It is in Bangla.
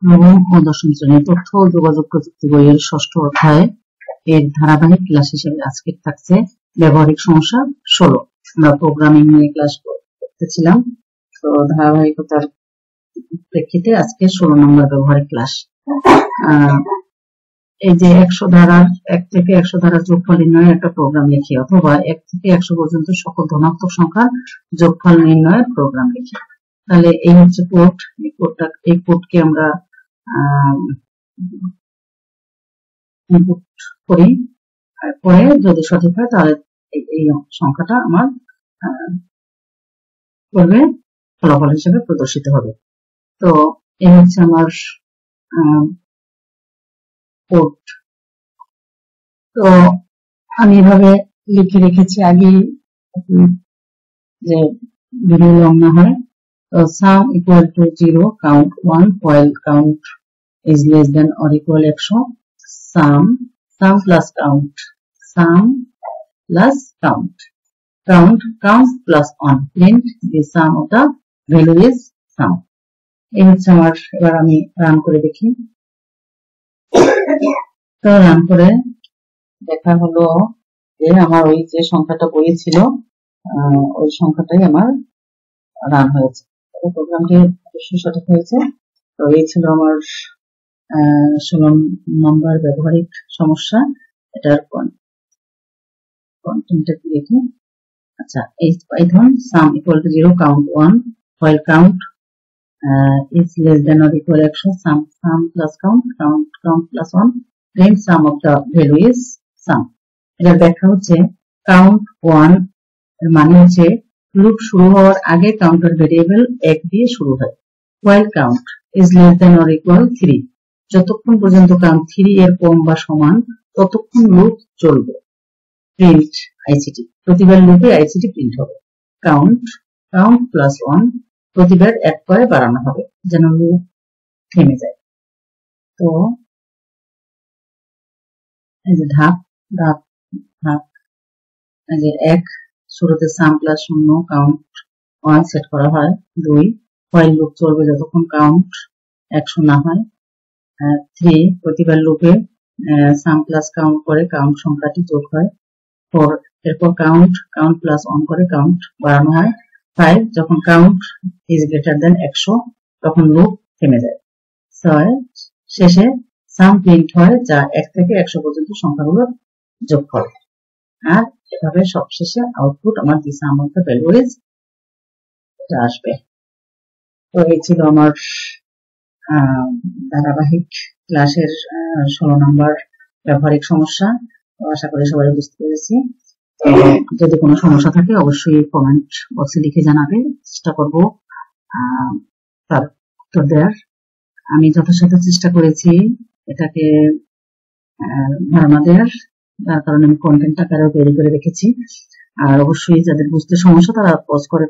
নবম ও দশম শ্রেণীর তথ্য ও যোগাযোগ প্রযুক্তি বইয়ের ষষ্ঠ অধ্যায় এর ধারাবাহিক ক্লাস হিসেবে আজকে থাকছে ব্যবহারিক সমস্যা 16। আমরা প্রোগ্রামিং নিয়ে ক্লাস করতেছিলাম, তো ধারাবাহিকতার প্রেক্ষিতে আজকে 16 নম্বর ব্যবহারিক ক্লাস। এই যে 100 ধারার 1 থেকে 100 ধারার যোগফল নির্ণয়ের একটা প্রোগ্রাম লিখি, অথবা 1 থেকে 100 পর্যন্ত সকল ধনাত্মক সংখ্যার যোগফল নির্ণয়ের প্রোগ্রাম লিখি। তাহলে এই হচ্ছে কোড। এই কোডকে আমরা ইনপুট করি, পরে যদি সঠিক হয় তাহলে এই সংখ্যাটা আমার করবে ফলাফল হিসেবে প্রদর্শিত হবে। তো এই হচ্ছে আমার কোড। তো আমি এভাবে লিখে রেখেছি আগে, যে ভিডিও লং না হয়। তো sum equal to 0, count 1, while count is less than or equal 100, sum plus count, sum plus count, count plus 1, print the sum of the value is sum. এই হচ্ছে আমার। এবার আমি রান করে দেখি। তো রান করে দেখা হলো যে আমার ওই যে সংখ্যাটা বইয়ে ছিল ওই সংখ্যাটাই আমার রান হয়েছে। প্রোগ্রামটি অবশ্যই সঠিক হয়েছে। তো এই ছিল আমার 16 নম্বর ব্যবহারিক সমস্যা। এটার কন্টেন্টটা কি দেখি। আচ্ছা, এই Python sum equal to 0, count 1, while count is less than or equal 100, sum plus count, count plus 1, print sum of the value is sum. এটার ব্যাখ্যা হচ্ছে count 1 এর মানে হচ্ছে লুপ শুরু হওয়ার আগে কাউন্টার ভেরিয়েবল 1 দিয়ে শুরু হয়। while count is less than or equal 3, যতক্ষণ পর্যন্ত count 3 এর কম বা সমান ততক্ষণ লুপ চলবে। print ICT, প্রতিবার লুপে ICT প্রিন্ট হবে। count plus 1, প্রতিবার 1 করে বাড়ানো হবে যেন লুপ থেমে যায়। তো এই যে ধাপ এই যে 1 শুরুতে sum plus 0, count 1 সেট করা হয়। 2, while লুপ চলবে যতক্ষণ count 100 না হয়। 3, প্রতিবার লুপে sum plus count করে count সংখ্যাটি যোগ হয়। 4, এরপর count plus 1 করে count বাড়ানো হয়। 5, যখন count is greater than 100 তখন লুপ থেমে যায়। 6, শেষে sum প্রিন্ট হয়, যা 1 থেকে 100 পর্যন্ত সংখ্যাগুলোর যোগফল। আর এভাবে সবশেষে আউটপুট আমার the sum of the values এটা আসবে। তো এই ছিল আমার ধারাবাহিক ক্লাসের 16 নম্বর ব্যবহারিক সমস্যা। আশা করি সবাই বুঝতে পেরেছি। যদি কোনো সমস্যা থাকে অবশ্যই কমেন্ট বক্সে লিখে জানাবে, চেষ্টা করব তার উত্তর দেওয়ার। আমি যথাসাধ্য চেষ্টা করেছি এটাকে ধারণা দেওয়ার, যার কারণে আমি কন্টেন্ট আকারেও তৈরি করে রেখেছি। আর অবশ্যই যাদের বুঝতে সমস্যা তারা পজ করে